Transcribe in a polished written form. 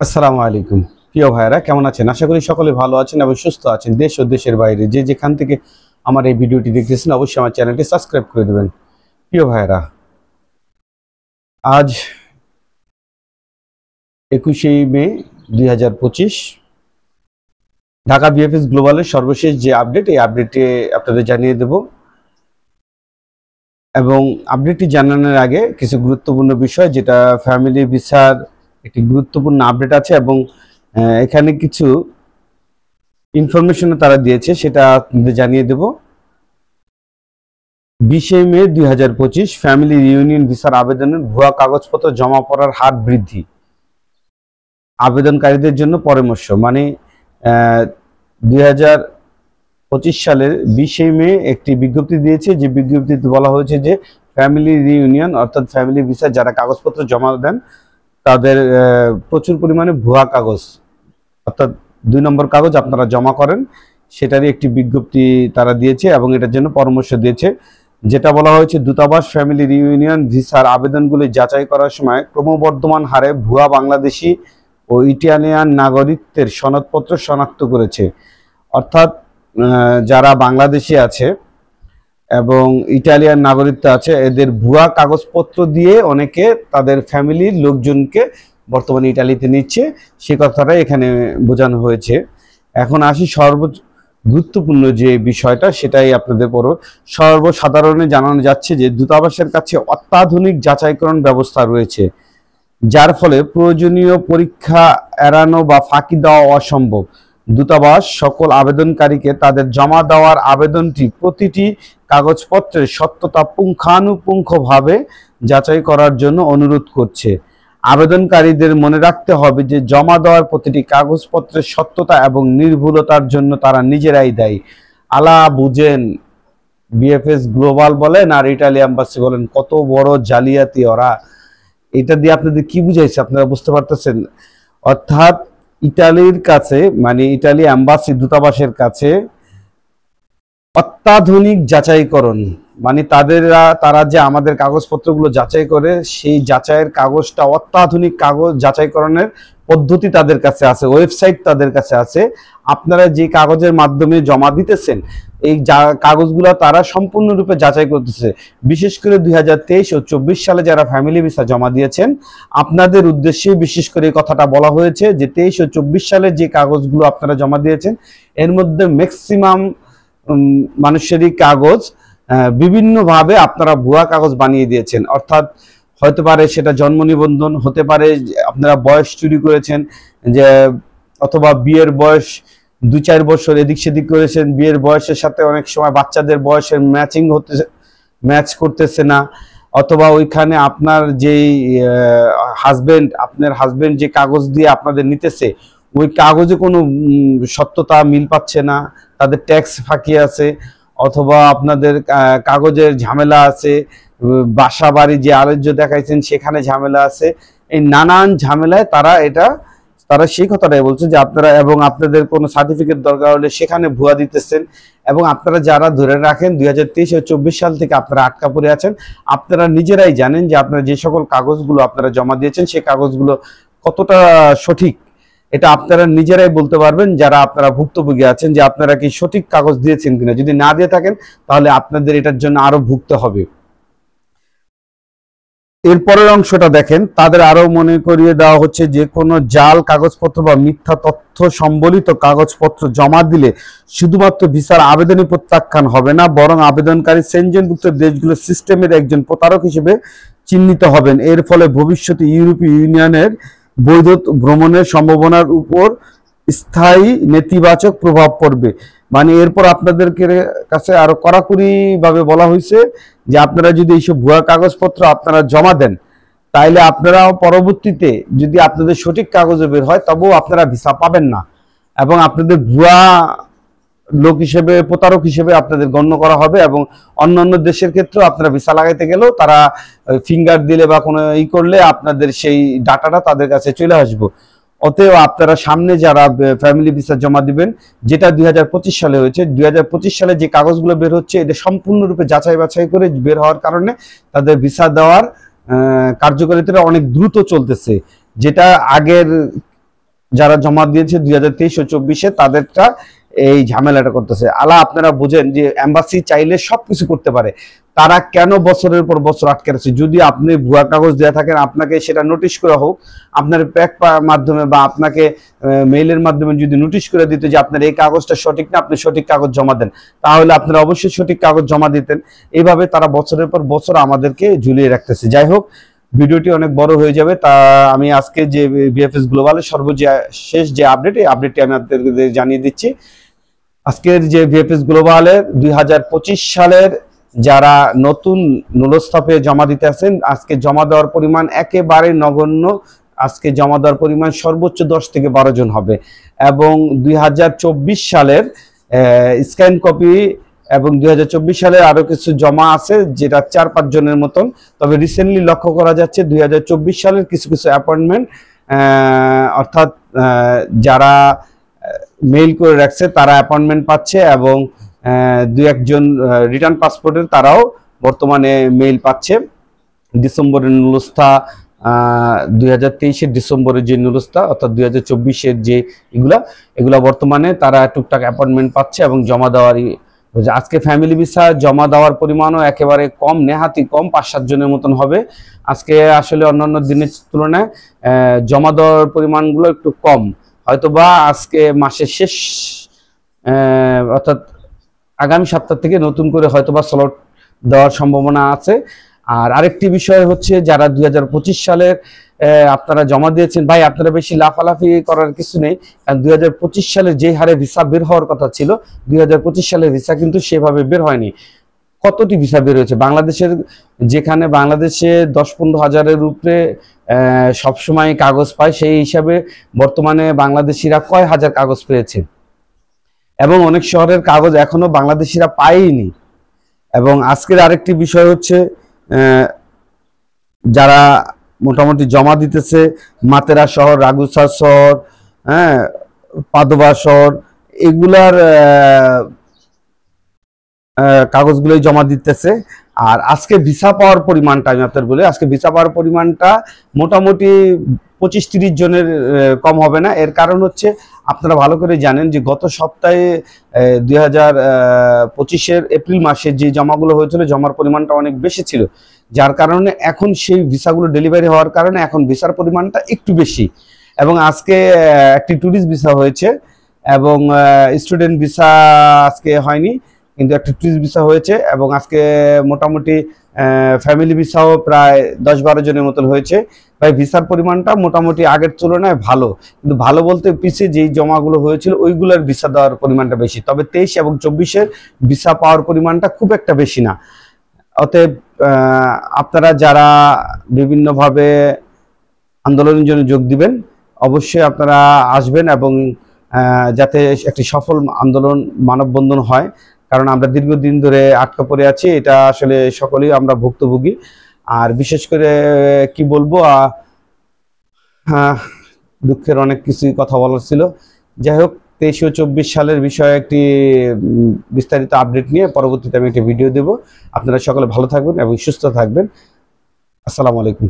আসসালামু আলাইকুম প্রিয় ভাইরা, কেমন আছেন? আশা করি সকলে ভালো আছেন এবং সুস্থ আছেন। দেশ ও দেশের বাইরে যে যেখান থেকে আমার এই ভিডিওটি দেখতেছেন অবশ্যই আমার চ্যানেলটি সাবস্ক্রাইব করে দেবেন। প্রিয় ভাইরা, আজ 21শে মে 2025 ঢাকা বিএফএস গ্লোবালের সর্বশেষ যে আপডেট, এই আপডেটটি আপনাদের জানিয়ে দেব। এবং আপডেটটি জানানোর আগে কিছু গুরুত্বপূর্ণ বিষয়, যেটা ফ্যামিলি ভিসার একটি গুরুত্বপূর্ণ আপডেট আছে এবং এখানে কিছু ইনফরমেশন তারা দিয়েছে, সেটা আপনাদের জানিয়ে দেব। 20শে মে 2025 ফ্যামিলি রিউনিয়ন ভিসার আবেদনের ভুয়া কাগজপত্র জমা পড়ার হার বৃদ্ধি, আবেদনকারীদের জন্য পরামর্শ। মানে 2025 সালের 20শে মে একটি বিজ্ঞপ্তি দিয়েছে, যে বিজ্ঞপ্তিতে বলা হয়েছে যে ফ্যামিলি রিউনিয়ন অর্থাৎ ফ্যামিলি ভিসা যারা কাগজপত্র জমা দেন তাদের প্রচুর পরিমাণে ভুয়া কাগজ অর্থাৎ 2 নম্বর কাগজ আপনারা জমা করেন, সেটারই একটি বিজ্ঞপ্তি তারা দিয়েছে এবং এটার জন্য পরামর্শ দিয়েছে। যেটা বলা হয়েছে, দূতাবাস ফ্যামিলি রিউনিয়ন ভিসার আবেদনগুলি যাচাই করার সময় ক্রমবর্ধমান হারে ভুয়া বাংলাদেশি ও ইটালিয়ান নাগরিকত্বের সনদপত্র শনাক্ত করেছে। অর্থাৎ যারা বাংলাদেশি আছে এবং ইটালিয়ান নাগরিকত্ব আছে, এদের ভুয়া কাগজপত্র দিয়ে অনেকে তাদের ফ্যামিলির লোকজনকে বর্তমানে ইটালিতে নিচ্ছে, সে কথাটাই এখানে বোঝানো হয়েছে। এখন আসি গুরুত্বপূর্ণ যে বিষয়টা, সেটাই আপনাদের পর সর্বসাধারণে জানানো যাচ্ছে যে দূতাবাসের কাছে অত্যাধুনিক যাচাইকরণ ব্যবস্থা রয়েছে, যার ফলে প্রয়োজনীয় পরীক্ষা এড়ানো বা ফাঁকি দেওয়া অসম্ভব। দূতাবাস সকল আবেদনকারীকে তাদের জমা দেওয়ার আবেদনটি প্রতিটি কাগজপত্রের সত্যতা পুঙ্খানুপুঙ্খভাবে যাচাই করার জন্য অনুরোধ করছে। আবেদনকারীদের মনে রাখতে হবে যে জমা দেওয়ার প্রতিটি কাগজপত্রের সত্যতা এবং নির্ভুলতার জন্য তারা নিজেরাই দায়ী। আলা বুঝেন, বিএফএস গ্লোবাল বলেন আর ইটালি এম্বাসি বলেন, কত বড় জালিয়াতি ওরা। এটা দিয়ে আপনাদের কি বুঝাইছে আপনারা বুঝতে পারতেছেন? অর্থাৎ ইটালির কাছে, মানে ইটালি এম্বাসি দূতাবাসের কাছে অত্যাধুনিক যাচাইকরণ, মানে তারা যে আমাদের কাগজপত্রগুলো যাচাই করে, সেই যাচাইয়ের কাগজটা অত্যাধুনিক কাগজ যাচাইকরণের পদ্ধতি তাদের কাছে আছে, ওয়েবসাইট তাদের কাছে আছে। আপনারা যে কাগজের মাধ্যমে জমা দিতেছেন, এই কাগজগুলো তারা সম্পূর্ণরূপে যাচাই করতেছে। বিশেষ করে 2023 ও 24 সালে যারা ফ্যামিলি ভিসা জমা দিয়েছেন, আপনাদের উদ্দেশ্যে বিশেষ করে এই কথাটা বলা হয়েছে যে 23 ও 24 সালে যে কাগজগুলো আপনারা জমা দিয়েছেন, এর মধ্যে ম্যাক্সিমাম মানুষেরই কাগজ বিভিন্নভাবে আপনারা ভুয়া কাগজ বানিয়ে দিয়েছেন। অর্থাৎ হতে পারে সেটা জন্ম নিবন্ধন, হতে পারে আপনারা বয়স চুরি করেছেন, যে অথবা বিয়ের বয়স 2-4 বছর এদিক সেদিক করেছেন, বিয়ের বয়সের সাথে অনেক সময় বাচ্চাদের বয়সের ম্যাচ করতেছে না, অথবা ওইখানে আপনার যেই আপনার হাজবেন্ড যে কাগজ দিয়ে আপনাদের নিতেছে, ওই কাগজে কোনো সত্যতা মিল পাচ্ছে না, তাদের ট্যাক্স ফাঁকি আছে, অথবা আপনাদের কাগজের ঝামেলা আছে, বাসা বাড়ি যে আলোচ্য দেখাইছেন সেখানে ঝামেলা আছে। এই নানান ঝামেলায় তারা সেই কথাটাই বলছে যে আপনারা, এবং আপনাদের কোনো সার্টিফিকেট দরকার হলে সেখানে ভুয়া দিতেছেন। এবং আপনারা যারা ধরে রাখেন 2023 ও 24 সাল থেকে আপনারা আটকা পড়ে আছেন, আপনারা নিজেরাই জানেন যে আপনারা যে সকল কাগজগুলো আপনারা জমা দিয়েছেন সেই কাগজগুলো কতটা সঠিক, এটা আপনারা নিজেরাই বলতে পারবেন যারা আপনারা ভুক্তভোগী আছেন, যে আপনারা কি সঠিক কাগজ দিয়েছেন কিনা। যদি না দিয়ে থাকেন তাহলে আপনাদের এটার জন্য আরো ভুগতে হবে। এরপরের অংশটা দেখেন, তাদের আরো মনে করিয়ে দেওয়া হচ্ছে যে কোনো জাল কাগজপত্র বা মিথ্যা তথ্য সম্বলিত কাগজপত্র জমা দিলে শুধুমাত্র ভিসার আবেদনই প্রত্যাখ্যান হবে না, বরং আবেদনকারী সেনজেনভুক্ত দেশগুলোর সিস্টেমের একজন প্রতারক হিসেবে চিহ্নিত হবেন। এর ফলে ভবিষ্যতে ইউরোপীয় ইউনিয়নের বৈধ ভ্রমণের সম্ভাবনার উপর স্থায়ী নেতিবাচক প্রভাব পড়বে। মানে এরপর আপনাদের কাছে আরো কড়াকড়ি ভাবে বলা হয়েছে যে আপনারা যদি এইসব ভুয়া কাগজপত্র আপনারা জমা দেন, তাইলে আপনারা পরবর্তীতে যদি আপনাদের সঠিক কাগজে বের হয় তবুও আপনারা ভিসা পাবেন না, এবং আপনাদের ভুয়া লোক হিসেবে, প্রতারক হিসেবে আপনাদের গণ্য করা হবে। এবং অন্যান্য দেশের ক্ষেত্রেও আপনারা ভিসা লাগাইতে গেলেও তারা ফিঙ্গার দিলে বা কোনো করলে আপনাদের সেই ডাটাটা তাদের কাছে চলে আসবে। অতএব আপনারা সামনে যারা ফ্যামিলি ভিসা জমা দিবেন, যেটা 2025 সালে হয়েছে, 2025 সালে যে কাগজগুলো বের হচ্ছে এটা সম্পূর্ণরূপে যাচাই বাছাই করে বের হওয়ার কারণে তাদের ভিসা দেওয়ার কার্যকারিতা অনেক দ্রুত চলতেছে। যেটা আগের যারা জমা দিয়েছে 2023 ও 24-এ তাদেরটা এই ঝামেলাটা করতেছে। আপনারা বুঝেন যে এম্বাসি চাইলে সবকিছু করতে পারে, তারা কেন বছরের পর বছর আটকে রাখছে? যদি আপনি ভুয়া কাগজ দেওয়া থাকেন, আপনাকে সেটা নোটিশ করা হোক, আপনার প্যাক মাধ্যমে বা আপনাকে মেইলের মাধ্যমে যদি নোটিশ করে দিত যে আপনার এই কাগজটা সঠিক না, আপনি সঠিক কাগজ জমা দেন, তাহলে আপনারা অবশ্যই সঠিক কাগজ জমা দিতেন। এইভাবে তারা বছরের পর বছর আমাদেরকে ঝুলিয়ে রাখতেছে। যাই হোক, ভিডিওটি অনেক বড় হয়ে যাবে, তা আমি আজকে যে বিএফএস গ্লোবালের সর্বশেষ যে আপডেট, এই আপডেটটি আমি আপনাদের জানিয়ে দিচ্ছি। আজকের যে বিএফএস গ্লোবালের 2025 সালের যারা নতুন নুলস্থ জমা দিতে আছেন, আজকে জমা দেওয়ার পরিমাণ একেবারে নগণ্য। আজকে জমা দেওয়ার পরিমাণ সর্বোচ্চ 10 থেকে 12 জন হবে, এবং 2024 সালের স্ক্যান কপি এবং 2024 সালে আরো কিছু জমা আছে, যেটা 4-5 জনের মতন। তবে রিসেন্টলি লক্ষ্য করা যাচ্ছে 2024 সালের কিছু কিছু অ্যাপয়েন্টমেন্ট, অর্থাৎ যারা মেইল করে রাখছে তারা অ্যাপয়েন্টমেন্ট পাচ্ছে, এবং 2-1 জন রিটার্ন পাসপোর্টের তারাও বর্তমানে মেইল পাচ্ছে। ডিসেম্বরের নুলস্থা, 2023-এর ডিসেম্বরের যে নুলস্থা, অর্থাৎ 2024-এর যে এগুলা বর্তমানে তারা টুকটাক অ্যাপয়েন্টমেন্ট পাচ্ছে এবং জমা দেওয়ারই। আজকে ফ্যামিলি ভিসা জমা দেওয়ার পরিমাণও একেবারে কম, নেহাতি কম, 5-7 জনের মতন হবে। আজকে আসলে অন্যান্য দিনের তুলনায় জমা দেওয়ার পরিমাণগুলো একটু কম, হয়তোবা আজকে মাসের শেষ অর্থাৎ আগামী সপ্তাহ থেকে নতুন করে হয়তোবা স্লট দেওয়ার সম্ভাবনা আছে। আর আরেকটি বিষয় হচ্ছে, যারা 2025 সালের আপনারা জমা দিয়েছেন, ভাই আপনারা বেশি লাফালাফি করার কিছু নেই, কারণ 2025 সালে যে হারে ভিসা বের হওয়ার কথা ছিল, 2025 সালের ভিসা কিন্তু সেভাবে বের হয়নি। কতটি ভিসা বের হয়েছে বাংলাদেশের, যেখানে বাংলাদেশে 10-15 হাজারের উপরে সবসময় কাগজ পায়, সেই হিসাবে বর্তমানে বাংলাদেশিরা কয় হাজার কাগজ পেয়েছে, এবং অনেক শহরের কাগজ এখনো বাংলাদেশিরা পায়নি। এবং আজকের আরেকটি বিষয় হচ্ছে, যারা মোটামুটি জমা দিতেছে মাতেরা শহর, রাগুসা শহর, পাদোবা শহর, এগুলার কাগজগুলোই জমা দিতেছে। আর আজকে ভিসা পাওয়ার পরিমাণটা আমি আপনাদের বলি, আজকে ভিসা পাওয়ার পরিমাণটা মোটামুটি 25-30 জনের কম হবে না। এর কারণ হচ্ছে, আপনারা ভালো করে জানেন যে গত সপ্তাহে 2025-এর এপ্রিল মাসে যে জমাগুলো হয়েছিল, জমার পরিমাণটা অনেক বেশি ছিল, যার কারণে এখন সেই ভিসাগুলো ডেলিভারি হওয়ার কারণে এখন ভিসার পরিমাণটা একটু বেশি। এবং আজকে একটি ট্যুরিস্ট ভিসা হয়েছে, এবং স্টুডেন্ট ভিসা আজকে হয়নি, কিন্তু একটা ট্যুরিস্ট ভিসা হয়েছে। এবং আজকে মোটামুটি ফ্যামিলি ভিসাও প্রায় 10-12 জনের মতন হয়েছে। তাই ভিসার পরিমাণটা মোটামুটি আগের তুলনায় ভালো, কিন্তু ভালো বলতে পিছিয়ে যেই জমাগুলো হয়েছিল ওইগুলোর ভিসা দেওয়ার পরিমাণটা বেশি। তবে 23 এবং 24-এর ভিসা পাওয়ার পরিমাণটা খুব একটা বেশি না। অতএব আপনারা যারা বিভিন্নভাবে আন্দোলনের জন্য যোগ দিবেন, অবশ্যই আপনারা আসবেন, এবং যাতে একটি সফল আন্দোলন, মানববন্ধন হয়। কারণ আমরা দীর্ঘদিন ধরে আটকা পড়ে আছি, এটা আসলে সকলেই আমরা ভুক্তভোগী। আর বিশেষ করে কি বলবো, দুঃখের অনেক কিছুই কথা বলার ছিল। যাই হোক, 23 ও 24 সালের বিষয়ে একটি বিস্তারিত আপডেট নিয়ে পরবর্তীতে আমি একটি ভিডিও দেব। আপনারা সকলে ভালো থাকবেন এবং সুস্থ থাকবেন। আসসালামু আলাইকুম।